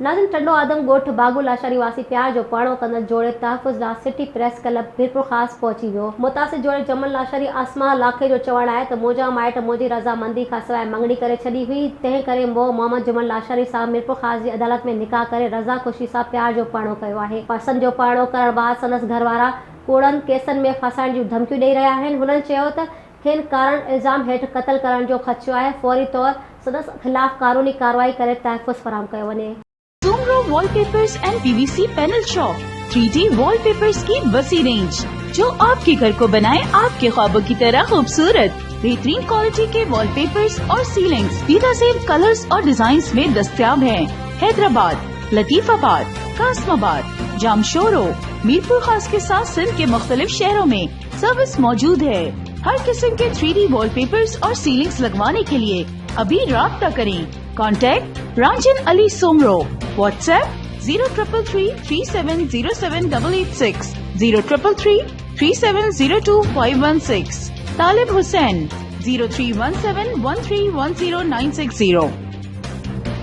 नाज़िम टंडो आदम ॻोठ बागुल आशारी वासी प्यार जो पाणो कंदड़ जोड़े तहफ़ुज़ लाइ सिटी प्रेस क्लब मीरपुर ख़ास पहुची वियो। मुतासिर जोड़े जमल लाशारी आसमा लाखे जो चवणु आहे त मुंहिंजा माइट मुंहिंजी रज़ामंदी खां सवाइ मंगणी करे छॾी हुई। तंहिं करे मोहम्मद जमल लाशारी सां मीरपुर ख़ास जी अदालत में निकाह करे रज़ा ख़ुशी सां प्यार जो पाणो कयो आहे। पसंदि जो पाणो करण बाद संदसि घरवारा कूड़नि केसनि में फसाइण जूं धमकियूं ॾेई रहिया आहिनि। हुननि चयो त खेनि कारण इल्ज़ाम हेठि क़त्ल करण जो ख़दशो आहे। फौरी तौर संदसि ख़िलाफ़ कानूनी कार्रवाई करे तहफ़ुज़ फराहम कयो वञे। Soomro wallpapers and PVC panel shop 3D wallpapers की वसी रेंज जो आपके घर को बनाए आपके ख्वाबों की तरह खूबसूरत। बेहतरीन क्वालिटी के वॉलपेपर्स और सीलिंग्स बेहतरीन कलर्स और डिजाइन्स में दस्तयाब हैं। हैदराबाद, लतीफाबाद, कासमाबाद, जामशोरो, मीरपुर खास के साथ सिंध के मुख्तलिफ शहरों में सर्विस मौजूद है। हर किस्म के 3D वॉलपेपर्स और सीलिंग्स लगवाने के लिए अभी राब्ता करें। कॉन्टैक्ट रांजन अली सोमरो। व्हाट्सएप 0333370786 03333702 516। तालिब हुसैन 031713109660।